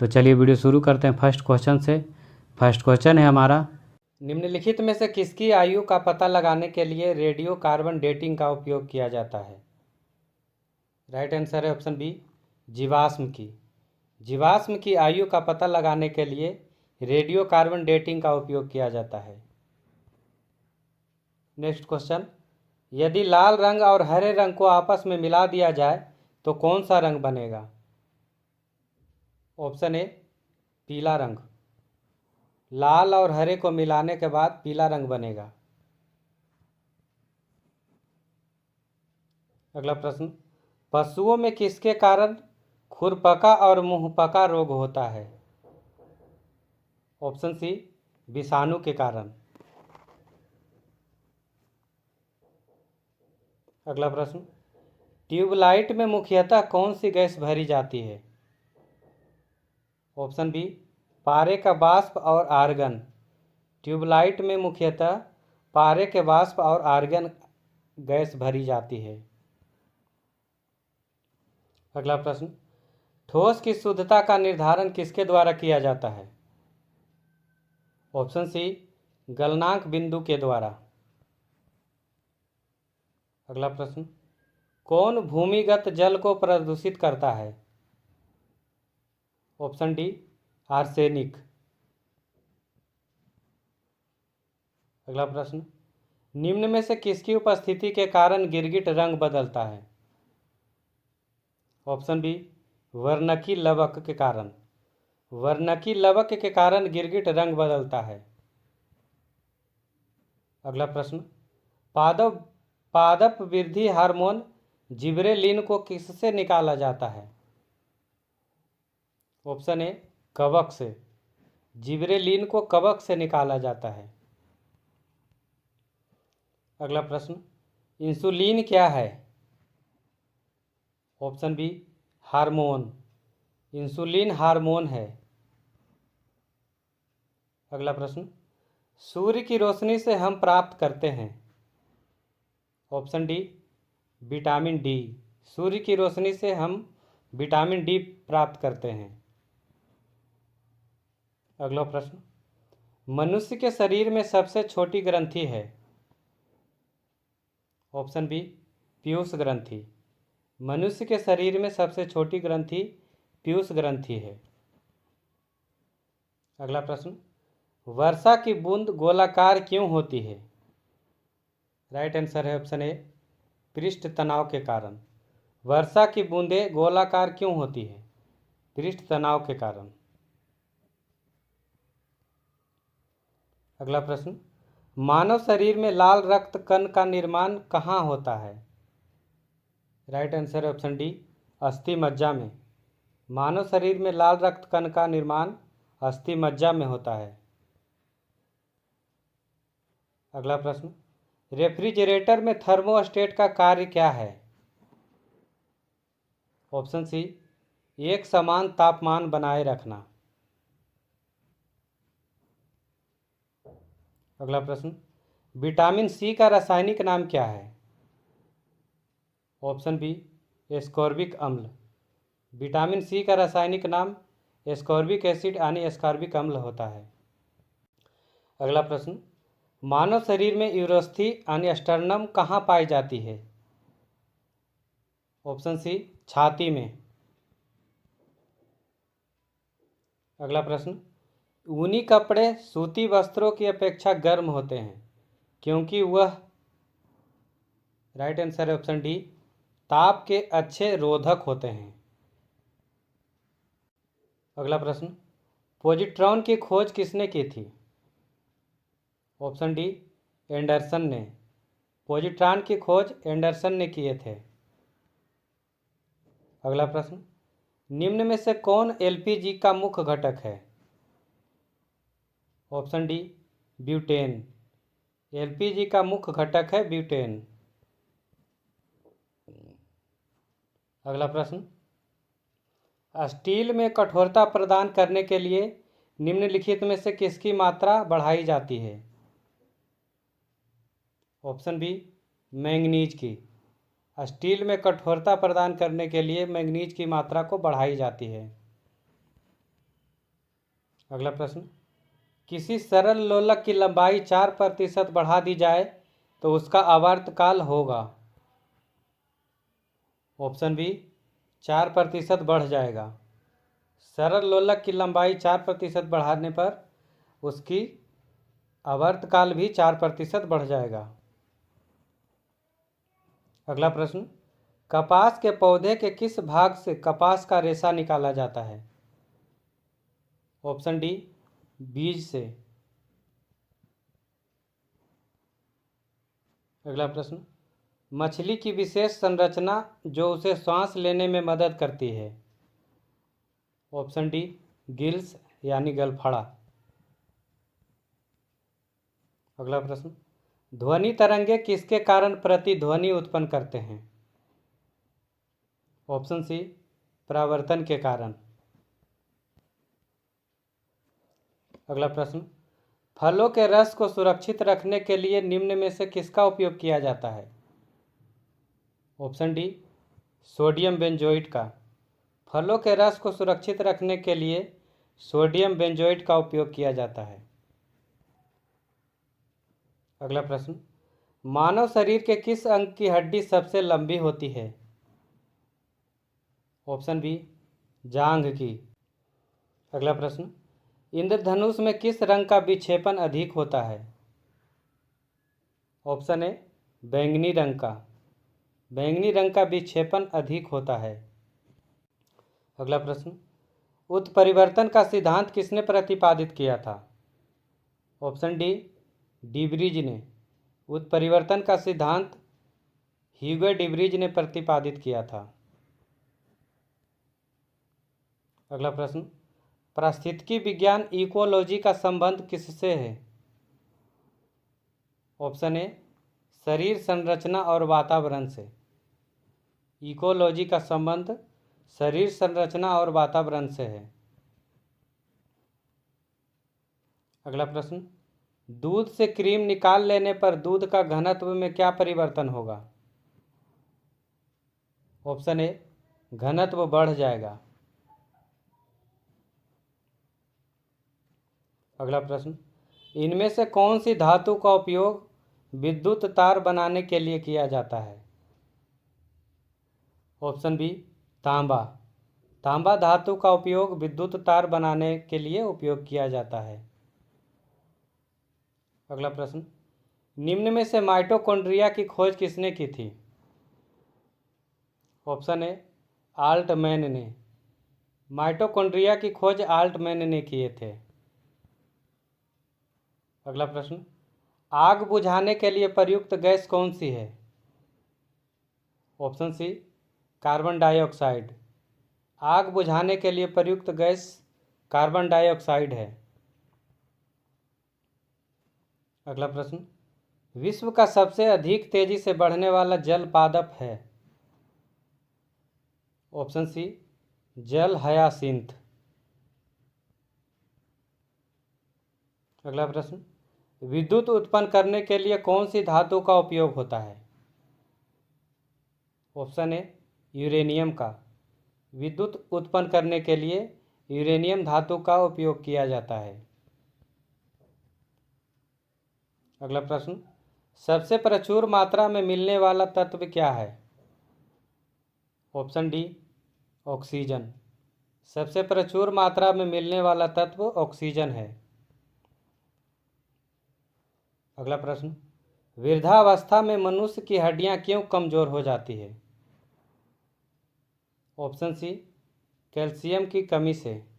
तो चलिए वीडियो शुरू करते हैं फर्स्ट क्वेश्चन से। फर्स्ट क्वेश्चन है हमारा, निम्नलिखित में से किसकी आयु का पता लगाने के लिए रेडियो कार्बन डेटिंग का उपयोग किया जाता है? राइट आंसर है ऑप्शन बी, जीवाश्म की। जीवाश्म की आयु का पता लगाने के लिए रेडियो कार्बन डेटिंग का उपयोग किया जाता है। नेक्स्ट क्वेश्चन, यदि लाल रंग और हरे रंग को आपस में मिला दिया जाए तो कौन सा रंग बनेगा? ऑप्शन ए, पीला रंग। लाल और हरे को मिलाने के बाद पीला रंग बनेगा। अगला प्रश्न, पशुओं में किसके कारण खुरपका और मुंहपका रोग होता है? ऑप्शन सी, विषाणु के कारण। अगला प्रश्न, ट्यूबलाइट में मुख्यतः कौन सी गैस भरी जाती है? ऑप्शन बी, पारे का वाष्प और आर्गन। ट्यूबलाइट में मुख्यतः पारे के वाष्प और आर्गन गैस भरी जाती है। अगला प्रश्न, ठोस की शुद्धता का निर्धारण किसके द्वारा किया जाता है? ऑप्शन सी, गलनांक बिंदु के द्वारा। अगला प्रश्न, कौन भूमिगत जल को प्रदूषित करता है? Option D, arsenic. अगला प्रश्न, निम्न में से किसकी उपस्थिति के कारण गिरगिट रंग बदलता है? ऑप्शन बी, वर्णकी लवक के कारण। वर्णकी लवक के कारण गिरगिट रंग बदलता है। अगला प्रश्न, पादप वृद्धि हार्मोन जिबरेलिन को किससे निकाला जाता है? ऑप्शन ए, कवक से। जिबरेलिन को कवक से निकाला जाता है। अगला प्रश्न, इंसुलिन क्या है? Option B, hormone. Insulin hormone है। अगला प्रश्न, सूर्य की रोशनी से हम प्राप्त करते हैं। Option D, vitamin D. सूर्य की रोशनी से हम विटामिन डी प्राप्त करते हैं। अगला प्रश्न, मनुष्य के शरीर में सबसे छोटी ग्रंथि है? ऑप्शन बी, पीयूष ग्रंथि। मनुष्य के शरीर में सबसे छोटी ग्रंथि पीयूष ग्रंथि है। अगला प्रश्न, वर्षा की बूंद गोलाकार क्यों होती है? राइट आंसर है ऑप्शन ए, पृष्ठ तनाव के कारण। वर्षा की बूंदें गोलाकार क्यों होती है? पृष्ठ तनाव के कारण। अगला प्रश्न, मानव शरीर में लाल रक्त कण का निर्माण कहाँ होता है? राइट आंसर है ऑप्शन डी, अस्थि मज्जा में। मानव शरीर में लाल रक्त कण का निर्माण अस्थि मज्जा में होता है। अगला प्रश्न, रेफ्रिजरेटर में थर्मोस्टेट का कार्य क्या है? ऑप्शन सी, एक समान तापमान बनाए रखना। अगला प्रश्न, विटामिन सी का रासायनिक नाम क्या है? ऑप्शन बी, एस्कॉर्बिक अम्ल। विटामिन सी का रासायनिक नाम एस्कॉर्बिक एसिड यानी एस्कॉर्बिक अम्ल होता है। अगला प्रश्न, मानव शरीर में यूरोस्थी यानी स्टर्नम कहाँ पाई जाती है? ऑप्शन सी, छाती में। अगला प्रश्न, ऊनी कपड़े सूती वस्त्रों की अपेक्षा गर्म होते हैं क्योंकि वह, राइट आंसर है ऑप्शन डी, ताप के अच्छे रोधक होते हैं। अगला प्रश्न, पॉजिट्रॉन की खोज किसने की थी? ऑप्शन डी, एंडरसन ने। पॉजिट्रॉन की खोज एंडरसन ने किए थे। अगला प्रश्न, निम्न में से कौन एलपीजी का मुख्य घटक है? Option D, butane. एलपीजी का मुख्य घटक है ब्यूटेन। अगला प्रश्न, स्टील में कठोरता प्रदान करने के लिए निम्नलिखित में से किसकी मात्रा बढ़ाई जाती है? ऑप्शन बी, मैंगनीज की। स्टील में कठोरता प्रदान करने के लिए मैंगनीज की मात्रा को बढ़ाई जाती है। अगला प्रश्न, किसी सरल लोलक की लंबाई 4% बढ़ा दी जाए तो उसका आवर्तकाल होगा। ऑप्शन बी, 4% बढ़ जाएगा। सरल लोलक की लंबाई 4% बढ़ाने पर उसकी आवर्तकाल भी 4% बढ़ जाएगा। अगला प्रश्न, कपास के पौधे के किस भाग से कपास का रेशा निकाला जाता है। ऑप्शन डी, बीज से। अगला प्रश्न, मछली की विशेष संरचना जो उसे सांस लेने में मदद करती है। ऑप्शन डी, गिल्स यानी गलफड़ा। अगला प्रश्न, ध्वनि तरंगे किसके कारण प्रतिध्वनि उत्पन्न करते हैं। ऑप्शन सी, परावर्तन के कारण। अगला प्रश्न, फलों के रस को सुरक्षित रखने के लिए निम्न में से किसका उपयोग किया जाता है। ऑप्शन डी, सोडियम बेंजोएट का। फलों के रस को सुरक्षित रखने के लिए सोडियम बेंजोएट का उपयोग किया जाता है। अगला प्रश्न, मानव शरीर के किस अंग की हड्डी सबसे लंबी होती है। ऑप्शन बी, जांघ की। अगला प्रश्न, इंद्रधनुष में किस रंग का विक्षेपण अधिक होता है। ऑप्शन ए, बैंगनी रंग का। बैंगनी रंग का विक्षेपण अधिक होता है। अगला प्रश्न, उत्परिवर्तन का सिद्धांत किसने प्रतिपादित किया था। ऑप्शन डी, डिब्रीज ने। उत्परिवर्तन का सिद्धांत ह्यूगो डिब्रीज ने प्रतिपादित किया था। अगला प्रश्न, पारिस्थितिकी विज्ञान इकोलॉजी का संबंध किससे है। ऑप्शन ए, शरीर संरचना और वातावरण से। इकोलॉजी का संबंध शरीर संरचना और वातावरण से है। अगला प्रश्न, दूध से क्रीम निकाल लेने पर दूध का घनत्व में क्या परिवर्तन होगा। ऑप्शन ए, घनत्व बढ़ जाएगा। अगला प्रश्न, इनमें से कौन सी धातु का उपयोग विद्युत तार बनाने के लिए किया जाता है। ऑप्शन बी, तांबा। तांबा धातु का उपयोग विद्युत तार बनाने के लिए उपयोग किया जाता है। अगला प्रश्न, निम्न में से माइटोकॉन्ड्रिया की खोज किसने की थी। ऑप्शन ए, आल्टमैन ने। माइटोकॉन्ड्रिया की खोज आल्टमैन ने किए थे। अगला प्रश्न, आग बुझाने के लिए प्रयुक्त गैस कौन सी है। Option C, carbon dioxide. आग बुझाने के लिए प्रयुक्त गैस कार्बन डाइऑक्साइड है। अगला प्रश्न, विश्व का सबसे अधिक तेजी से बढ़ने वाला जल पादप है। ऑप्शन सी, जल हयासिंथ। अगला प्रश्न, विद्युत उत्पन्न करने के लिए कौन सी धातु का उपयोग होता है। ऑप्शन ए, यूरेनियम का। विद्युत उत्पन्न करने के लिए यूरेनियम धातु का उपयोग किया जाता है। अगला प्रश्न, सबसे प्रचुर मात्रा में मिलने वाला तत्व क्या है। Option D, oxygen. सबसे प्रचुर मात्रा में मिलने वाला तत्व ऑक्सीजन है। अगला प्रश्न, वृद्धावस्था में मनुष्य की हड्डियां क्यों कमजोर हो जाती है। ऑप्शन सी, कैल्शियम की कमी से।